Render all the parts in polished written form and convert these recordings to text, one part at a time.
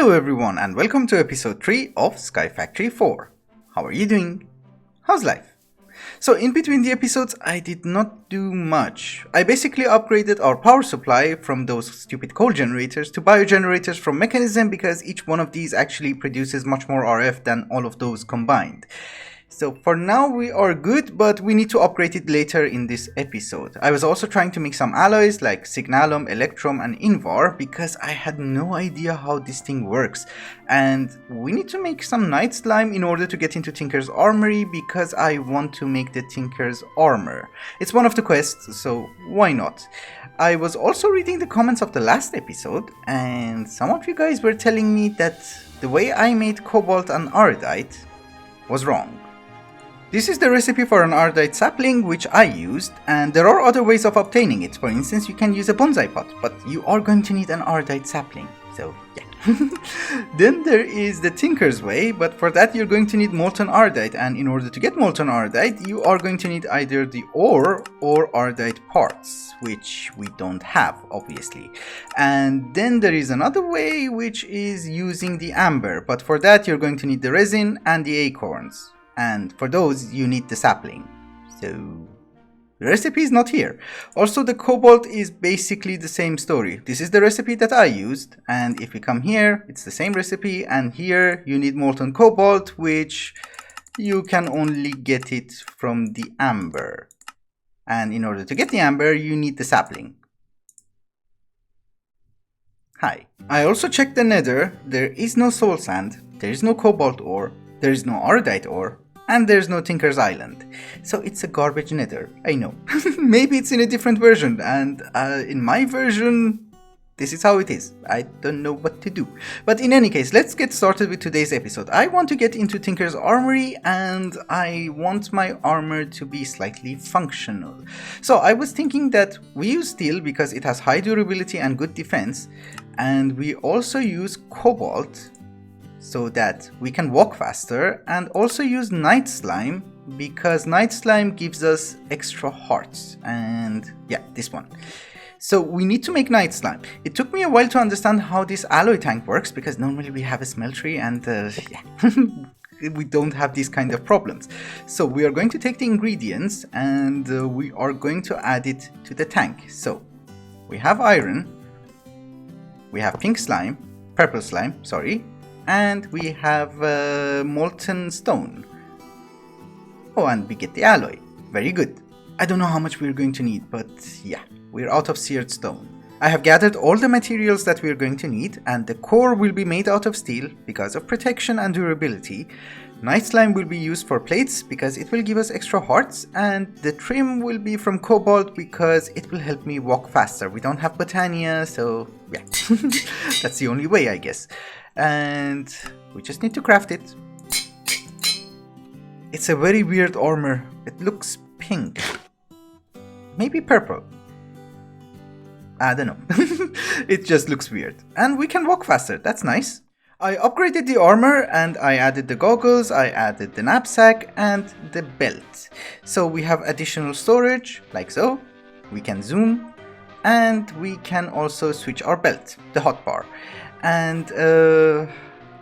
Hello everyone and welcome to episode 3 of Sky Factory 4. How are you doing? How's life? So in between the episodes I did not do much. I basically upgraded our power supply from those stupid coal generators to biogenerators from Mechanism because each one of these actually produces much more RF than all of those combined. So for now we are good, but we need to upgrade it later in this episode. I was also trying to make some alloys like Signalum, Electrum and Invar because I had no idea how this thing works. And we need to make some Night Slime in order to get into Tinker's Armory because I want to make the Tinker's Armor. It's one of the quests, so why not? I was also reading the comments of the last episode and some of you guys were telling me that the way I made Cobalt and Ardite was wrong. This is the recipe for an Ardite sapling which I used, and there are other ways of obtaining it. For instance, you can use a bonsai pot, but you are going to need an Ardite sapling, so yeah. Then there is the Tinker's Way, but for that you're going to need molten Ardite, and in order to get molten Ardite you are going to need either the ore or Ardite parts, which we don't have obviously. And then there is another way which is using the amber, but for that you're going to need the resin and the acorns. And for those you need the sapling, so the recipe is not here. Also the cobalt is basically the same story. This is the recipe that I used, and if we come here it's the same recipe, and here you need molten cobalt, which you can only get it from the amber, and in order to get the amber you need the sapling. Hi. I also checked the nether. There is no soul sand, there is no cobalt ore, there is no Ardite ore, and there's no Tinker's Island. So it's a garbage nether, I know. Maybe it's in a different version, and in my version, this is how it is. I don't know what to do. But in any case, let's get started with today's episode. I want to get into Tinker's Armory, and I want my armor to be slightly functional. So I was thinking that we use steel because it has high durability and good defense, and we also use cobalt so that we can walk faster, and also use Night Slime because Night Slime gives us extra hearts, and yeah, this one. So we need to make Night Slime. It took me a while to understand how this alloy tank works because normally we have a smeltery and yeah, we don't have these kind of problems. So we are going to take the ingredients and we are going to add it to the tank. So we have iron, we have pink slime, purple slime, sorry, and we have molten stone. Oh, and we get the alloy. Very good. I don't know how much we're going to need, but yeah, we're out of seared stone. I have gathered all the materials that we're going to need, and the core will be made out of steel because of protection and durability. Night Slime will be used for plates because it will give us extra hearts, and the trim will be from cobalt because it will help me walk faster. We don't have Botania, so yeah, that's the only way, I guess. And we just need to craft it. It's a very weird armor. It looks pink, maybe purple, I don't know. It just looks weird, and we can walk faster. That's nice. I upgraded the armor and I added the goggles, I added the knapsack and the belt. So we have additional storage like so. We can zoom, and we can also switch our belt, the hotbar. And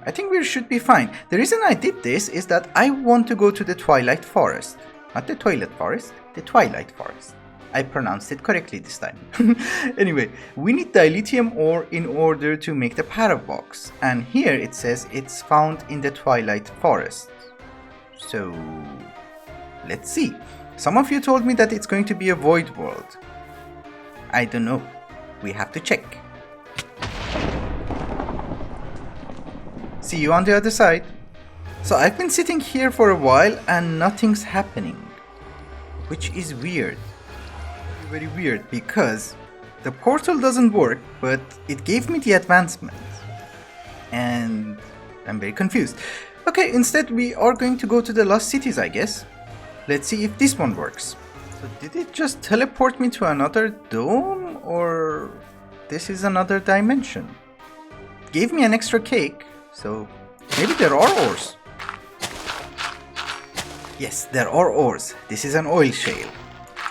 I think we should be fine. The reason I did this is that I want to go to the Twilight Forest. Not the Toilet Forest, the Twilight Forest. I pronounced it correctly this time. Anyway, we need dilithium ore in order to make the Parabox. And here it says it's found in the Twilight Forest. So let's see. Some of you told me that it's going to be a void world. I don't know. We have to check. See you on the other side. So I've been sitting here for a while and nothing's happening, which is weird. Very weird because the portal doesn't work, but it gave me the advancement and I'm very confused. Okay, instead we are going to go to the lost cities, I guess. Let's see if this one works. So did it just teleport me to another dome, or this is another dimension? It gave me an extra cake. So maybe there are ores. Yes, there are ores. This is an oil shale.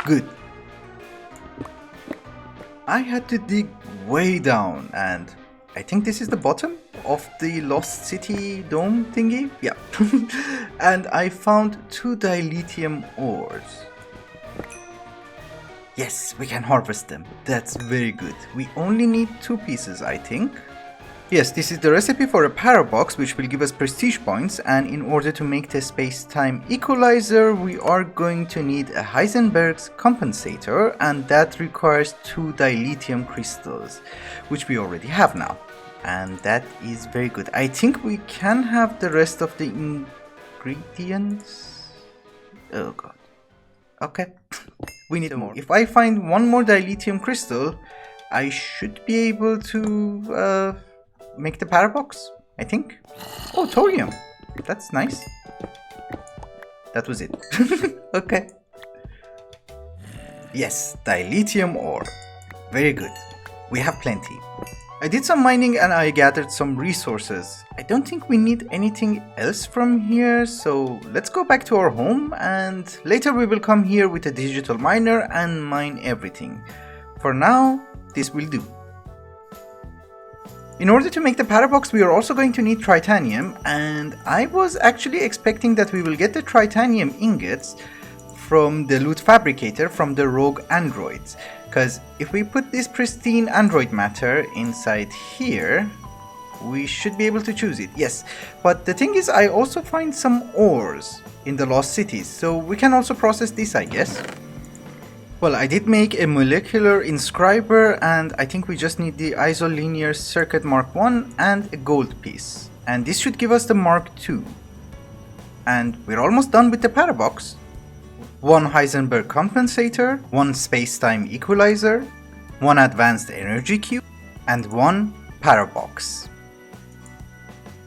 Good. I had to dig way down, and I think this is the bottom, of the Lost City dome thingy. Yeah. And I found 2 dilithium ores. Yes, we can harvest them. That's very good. We only need 2 pieces, I think. Yes, this is the recipe for a Parabox, which will give us prestige points, and in order to make the space-time equalizer, we are going to need a Heisenberg's compensator, and that requires 2 dilithium crystals, which we already have now. And that is very good. I think we can have the rest of the ingredients. Oh god. Okay. We need more. If I find 1 more dilithium crystal, I should be able to make the Parabox, I think. Oh, thorium. That's nice. That was it. Okay. Yes, dilithium ore. Very good. We have plenty. I did some mining and I gathered some resources. I don't think we need anything else from here, so let's go back to our home and later we will come here with a digital miner and mine everything. For now, this will do. In order to make the Parabox, we are also going to need tritanium, and I was actually expecting that we will get the tritanium ingots from the loot fabricator from the rogue androids. Because if we put this pristine android matter inside here, we should be able to choose it, yes. But the thing is, I also find some ores in the lost cities, so we can also process this, I guess. Well, I did make a molecular inscriber, and I think we just need the isolinear circuit Mark 1 and a gold piece. And this should give us the Mark 2. And we're almost done with the Parabox. 1 Heisenberg compensator, 1 space-time equalizer, 1 advanced energy cube, and 1 Parabox.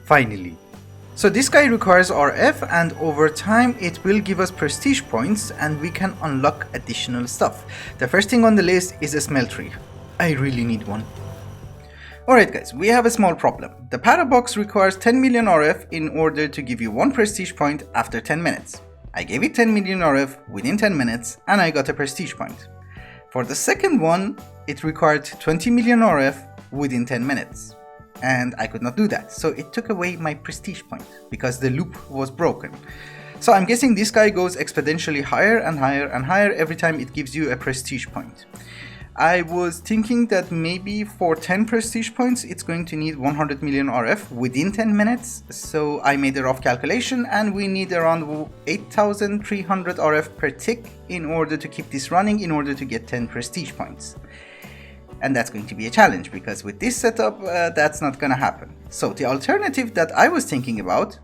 Finally. So this guy requires RF, and over time it will give us prestige points and we can unlock additional stuff. The first thing on the list is a smeltery. I really need one. Alright guys, we have a small problem. The Parabox requires 10 million RF in order to give you 1 prestige point after 10 minutes. I gave it 10 million RF within 10 minutes and I got a prestige point. For the second one, it required 20 million RF within 10 minutes. And I could not do that, so it took away my prestige point because the loop was broken. So I'm guessing this guy goes exponentially higher and higher and higher every time it gives you a prestige point. I was thinking that maybe for 10 prestige points it's going to need 100 million RF within 10 minutes, so I made a rough calculation and we need around 8,300 RF per tick in order to keep this running in order to get 10 prestige points. And that's going to be a challenge because with this setup that's not gonna happen. So the alternative that I was thinking about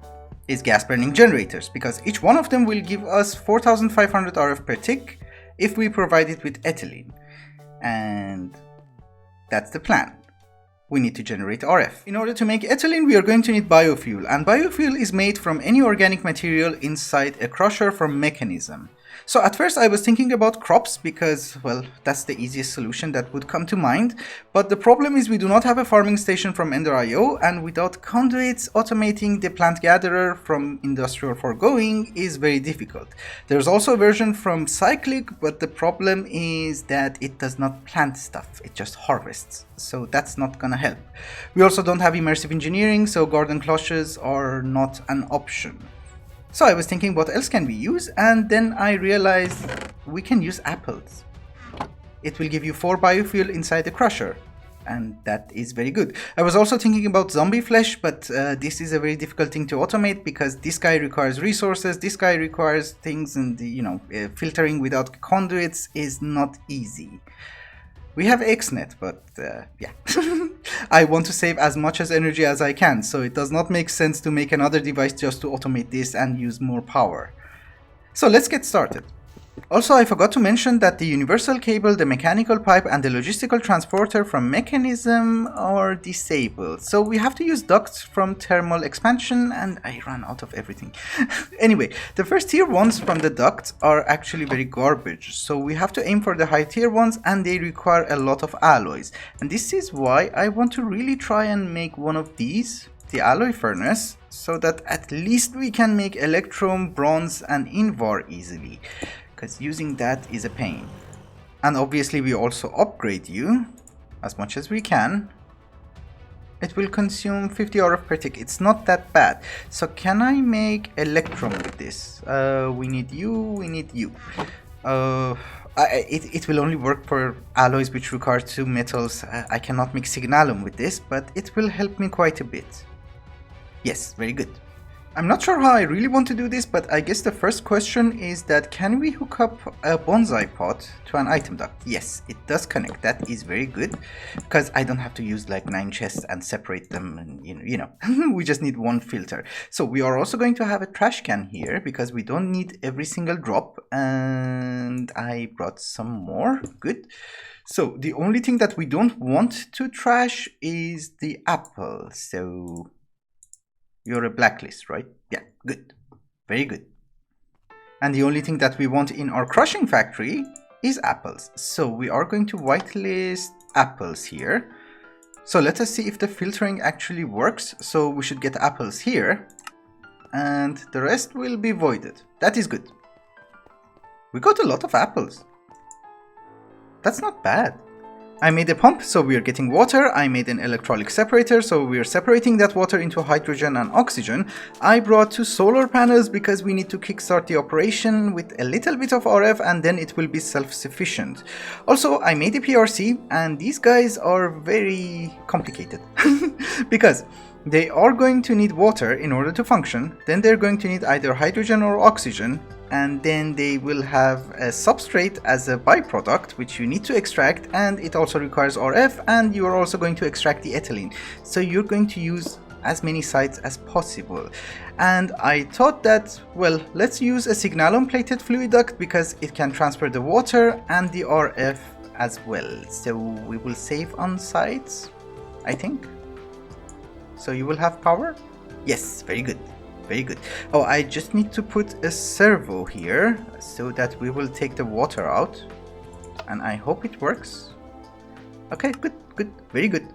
is gas burning generators, because each one of them will give us 4,500 RF per tick if we provide it with ethylene. And that's the plan. We need to generate RF. In order to make ethylene, we are going to need biofuel, and biofuel is made from any organic material inside a crusher from mechanism. So at first I was thinking about crops because, well, that's the easiest solution that would come to mind. But the problem is we do not have a farming station from Ender.io, and without conduits, automating the plant gatherer from industrial foregoing is very difficult. There's also a version from Cyclic, but the problem is that it does not plant stuff, it just harvests. So that's not gonna help. We also don't have immersive engineering, so garden cloches are not an option. So I was thinking what else can we use, and then I realized we can use apples. It will give you 4 biofuel inside the crusher, and that is very good. I was also thinking about zombie flesh, but this is a very difficult thing to automate because this guy requires resources, this guy requires things, and filtering without conduits is not easy. We have XNet, but yeah. I want to save as much as energy as I can, so it does not make sense to make another device just to automate this and use more power. So let's get started. Also, I forgot to mention that the universal cable, the mechanical pipe, and the logistical transporter from mechanism are disabled. So we have to use ducts from thermal expansion, and I ran out of everything. Anyway, the first tier ones from the ducts are actually very garbage. So we have to aim for the high tier ones, and they require a lot of alloys. And this is why I want to really try and make one of these, the alloy furnace, so that at least we can make electrum, bronze, and invar easily. Because using that is a pain. And obviously we also upgrade you as much as we can. It will consume 50 RF per tick. It's not that bad. So can I make electrum with this? We need you, we need you. It will only work for alloys which require 2 metals. I cannot make signalum with this, but it will help me quite a bit. Yes, very good. I'm not sure how I really want to do this, but I guess the first question is that can we hook up a bonsai pot to an item duct? Yes, it does connect. That is very good because I don't have to use like 9 chests and separate them, and you know we just need one filter. So we are also going to have a trash can here because we don't need every single drop, and I brought some more. Good. So the only thing that we don't want to trash is the apple. So you're a blacklist, right? Yeah, good. Very good. And the only thing that we want in our crushing factory is apples. So we are going to whitelist apples here. So let us see if the filtering actually works. So we should get apples here. And the rest will be voided. That is good. We got a lot of apples. That's not bad. I made a pump, so we are getting water. I made an electrolytic separator, so we are separating that water into hydrogen and oxygen. I brought 2 solar panels because we need to kickstart the operation with a little bit of RF, and then it will be self-sufficient. Also, I made a PRC, and these guys are very complicated because they are going to need water in order to function. Then they're going to need either hydrogen or oxygen, and then they will have a substrate as a byproduct which you need to extract, and it also requires RF, and you are also going to extract the ethylene. So you're going to use as many sites as possible. And I thought that, well, let's use a signalum plated fluid duct because it can transfer the water and the RF as well. So we will save on sites, I think. So you will have power? Yes, very good. Very good. Oh, I just need to put a servo here so that we will take the water out. And I hope it works. Okay, good, good, very good.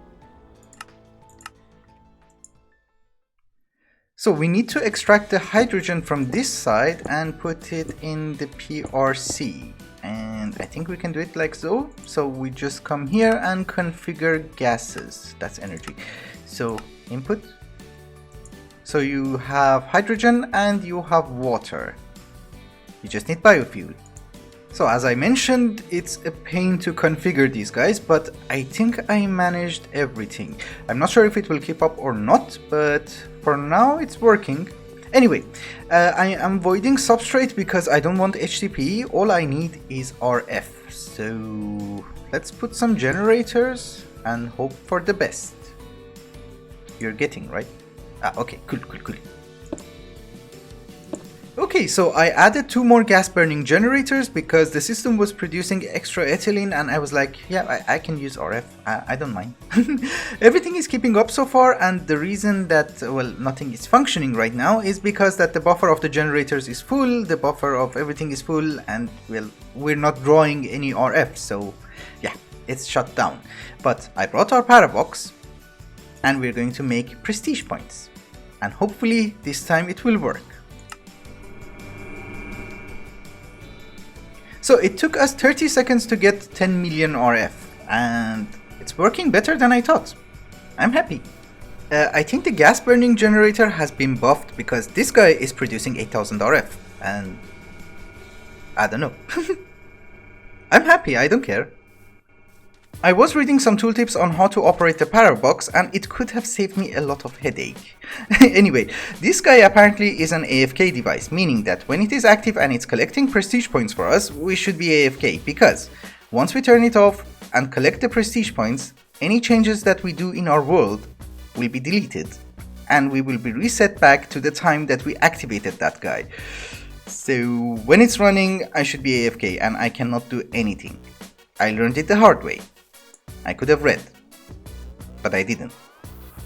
So we need to extract the hydrogen from this side and put it in the PRC. And I think we can do it like so. So we just come here and configure gases. That's energy. So input. So you have hydrogen and you have water. You just need biofuel. So as I mentioned, it's a pain to configure these guys, but I think I managed everything. I'm not sure if it will keep up or not, but for now it's working. Anyway, I am voiding substrate because I don't want HTP. All I need is RF. So let's put some generators and hope for the best. You're getting, right? Ah, okay, cool. Okay, so I added 2 more gas burning generators because the system was producing extra ethylene, and I was like, yeah, I can use RF, I don't mind. Everything is keeping up so far, and the reason that, well, nothing is functioning right now is because that the buffer of the generators is full, the buffer of everything is full, and, well, we're not drawing any RF, so yeah, it's shut down. But I brought our Parabox, and we're going to make prestige points. And hopefully this time it will work. So it took us 30 seconds to get 10 million RF, and it's working better than I thought. I'm happy. I think the gas burning generator has been buffed because this guy is producing 8000 RF, and I don't know. I'm happy, I don't care. I was reading some tooltips on how to operate the Parabox, and it could have saved me a lot of headache. Anyway, this guy apparently is an AFK device, meaning that when it is active and it's collecting prestige points for us, we should be AFK, because once we turn it off and collect the prestige points, any changes that we do in our world will be deleted, and we will be reset back to the time that we activated that guy. So when it's running, I should be AFK and I cannot do anything. I learned it the hard way. I could have read, but I didn't.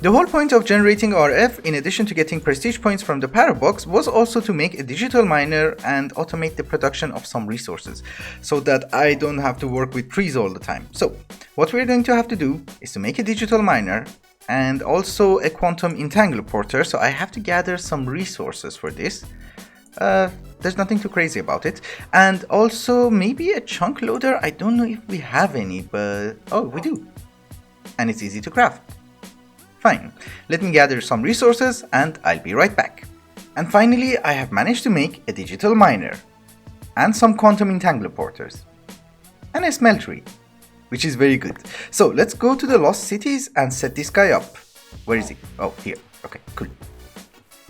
The whole point of generating RF, in addition to getting prestige points from the Parabox, was also to make a digital miner and automate the production of some resources, so that I don't have to work with trees all the time. So, what we're going to have to do is to make a digital miner and also a quantum entangler porter, so I have to gather some resources for this. There's nothing too crazy about it. And also maybe a chunk loader. I don't know if we have any, but oh, we do. And it's easy to craft. Fine, let me gather some resources and I'll be right back. And finally, I have managed to make a digital miner, and some quantum entangler porters, and a smeltery, which is very good. So let's go to the lost cities and set this guy up. Where is he? Oh, here. Okay, cool.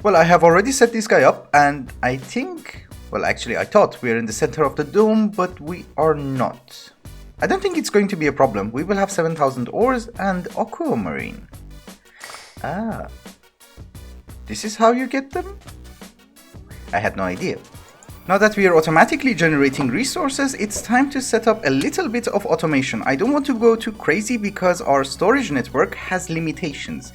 Well, I have already set this guy up, and I think, well, actually I thought we are in the center of the dome, but we are not. I don't think it's going to be a problem. We will have 7,000 ores and aquamarine. Ah, this is how you get them? I had no idea. Now that we are automatically generating resources, it's time to set up a little bit of automation. I don't want to go too crazy because our storage network has limitations.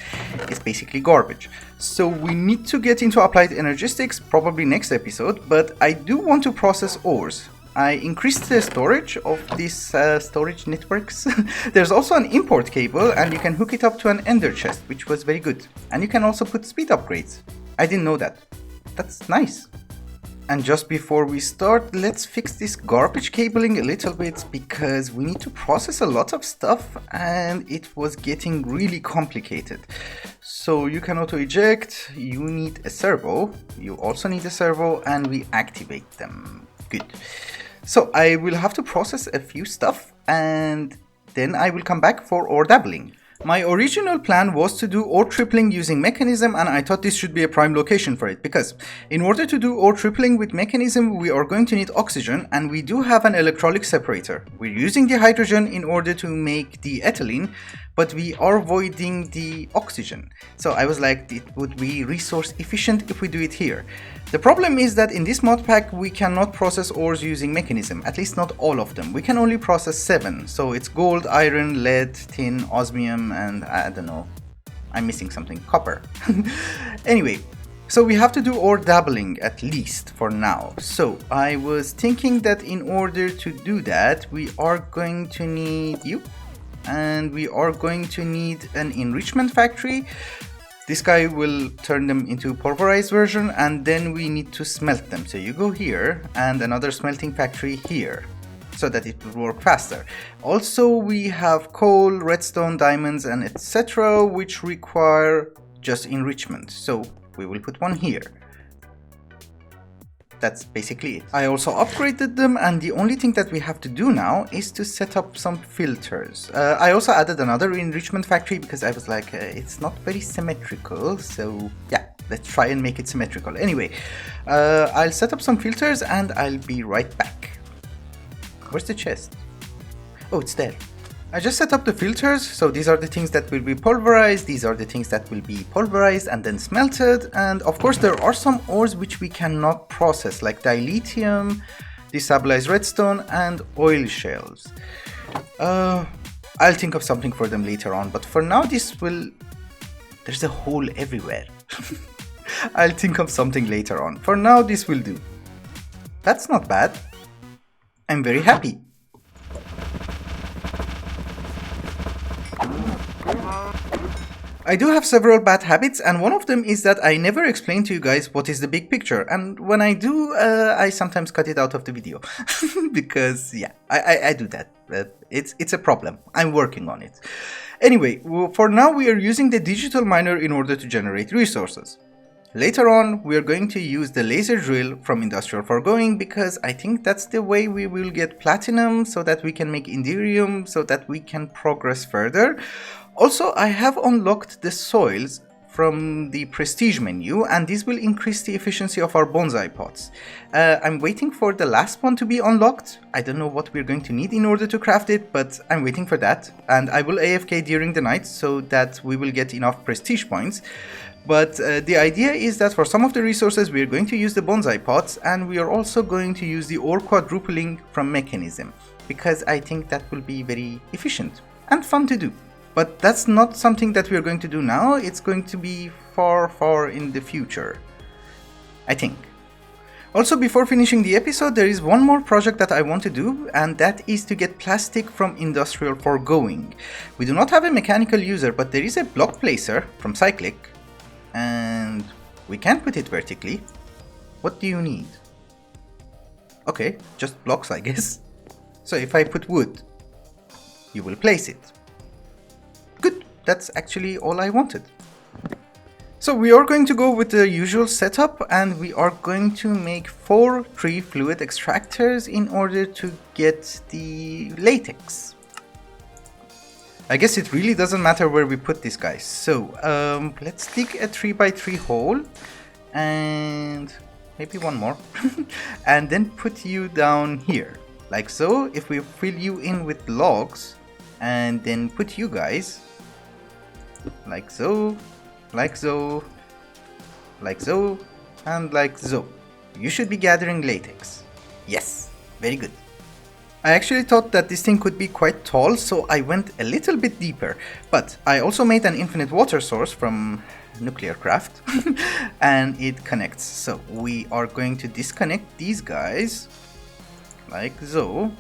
It's basically garbage. So we need to get into applied energistics probably next episode, but I do want to process ores. I increased the storage of these storage networks. There's also an import cable and you can hook it up to an ender chest, which was very good. And you can also put speed upgrades. I didn't know that. That's nice. And just before we start, let's fix this garbage cabling a little bit because we need to process a lot of stuff and it was getting really complicated. So you can auto eject, you need a servo, you also need a servo, and we activate them. Good. So I will have to process a few stuff and then I will come back for ore dabbling. My original plan was to do ore tripling using mechanism, and I thought this should be a prime location for it because in order to do ore tripling with mechanism we are going to need oxygen, and we do have an electrolytic separator. We're using the hydrogen in order to make the ethylene, but we are voiding the oxygen. So I was like, it would be resource efficient if we do it here. The problem is that in this mod pack we cannot process ores using mechanism, at least not all of them. We can only process 7, so it's gold, iron, lead, tin, osmium, and I don't know, I'm missing something, copper. Anyway, so we have to do ore dabbling at least for now. So I was thinking that in order to do that we are going to need you, and we are going to need an enrichment factory. This guy will turn them into pulverized version, and then we need to smelt them. So you go here and another smelting factory here so that it will work faster. Also we have coal, redstone, diamonds, and etc. which require just enrichment. So we will put one here. That's basically it. I also upgraded them, and the only thing that we have to do now is to set up some filters. I also added another enrichment factory because I was like, it's not very symmetrical, so yeah, let's try and make it symmetrical. Anyway, I'll set up some filters and I'll be right back. Where's the chest? Oh, it's there. I just set up the filters, so these are the things that will be pulverized, these are the things that will be pulverized and then smelted, and of course there are some ores which we cannot process, like dilithium, destabilized redstone, and oil shells. I'll think of something for them later on, but for now this will... There's a hole everywhere. I'll think of something later on. For now this will do. That's not bad. I'm very happy. I do have several bad habits, and one of them is that I never explain to you guys what is the big picture, and when I do, I sometimes cut it out of the video. Because, yeah, I do that. It's a problem. I'm working on it. Anyway, for now we are using the digital miner in order to generate resources. Later on, we are going to use the laser drill from Industrial Foregoing because I think that's the way we will get platinum so that we can make indirium so that we can progress further. Also, I have unlocked the soils from the prestige menu, and this will increase the efficiency of our bonsai pots. I'm waiting for the last one to be unlocked. I don't know what we're going to need in order to craft it, but I'm waiting for that, and I will AFK during the night so that we will get enough prestige points. But the idea is that for some of the resources we are going to use the bonsai pots, and we are also going to use the ore quadrupling from mechanism, because I think that will be very efficient and fun to do. But that's not something that we are going to do now. It's going to be far in the future, I think. Also, before finishing the episode, there is one more project that I want to do, and that is to get plastic from Industrial Foregoing. We do not have a mechanical user, but there is a block placer from Cyclic, and we can put it vertically. What do you need? Okay, just blocks, I guess. So if I put wood, you will place it. Good. that's actually all I wanted. So we are going to go with the usual setup, and we are going to make 4 tree fluid extractors in order to get the latex. I guess it really doesn't matter where we put these guys. So let's dig a 3x3 hole and maybe one more and then put you down here like so. If we fill you in with logs and then put you guys like so, like so, like so, and like so, you should be gathering latex. Yes, very good. I actually thought that this thing could be quite tall, so I went a little bit deeper, but I also made an infinite water source from nuclear craft and it connects. So we are going to disconnect these guys like so,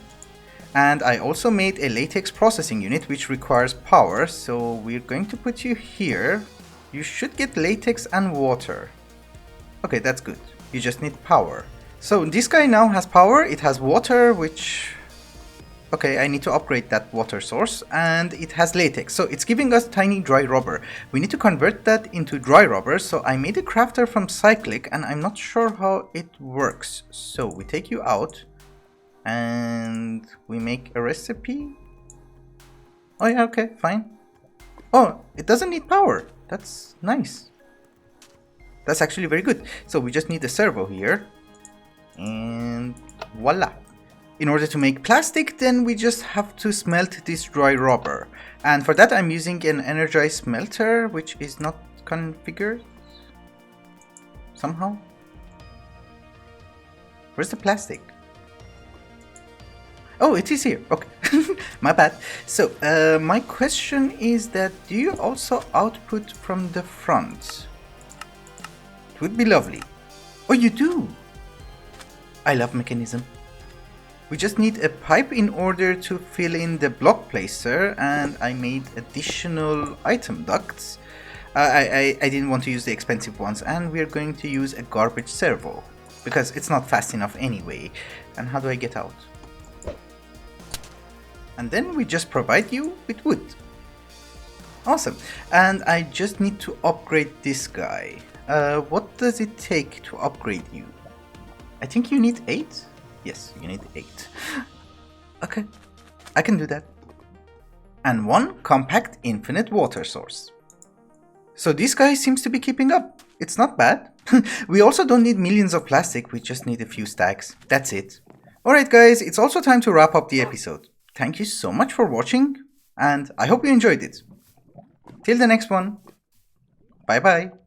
and I also made a latex processing unit which requires power, so we're going to put you here. You should get latex and water. Okay, that's good. You just need power. So this guy now has power, it has water, which... okay, I need to upgrade that water source, and it has latex, so it's giving us tiny dry rubber. We need to convert that into dry rubber, so I made a crafter from cyclic, and I'm not sure how it works. So we take you out, and we make a recipe. Oh yeah, okay, fine. Oh, it doesn't need power. That's nice. That's actually very good. So we just need a servo here, and voila. In order to make plastic, then we just have to smelt this dry rubber. And for that I'm using an energized smelter, which is not configured somehow. Where's the plastic? Oh, it is here. Okay, my bad. So my question is that, do you also output from the front? It would be lovely. Oh, you do? I love mechanism. We just need a pipe in order to fill in the block placer, and I made additional item ducts. I didn't want to use the expensive ones, and we're going to use a garbage servo because it's not fast enough anyway. And how do I get out? And then we just provide you with wood. Awesome. And I just need to upgrade this guy. What does it take to upgrade you? I think you need 8. Yes, you need 8. Okay, I can do that. And 1 compact infinite water source. So this guy seems to be keeping up. It's not bad. We also don't need millions of plastic, we just need a few stacks. That's it. Alright guys, it's also time to wrap up the episode. Thank you so much for watching, and I hope you enjoyed it. Till the next one. Bye bye.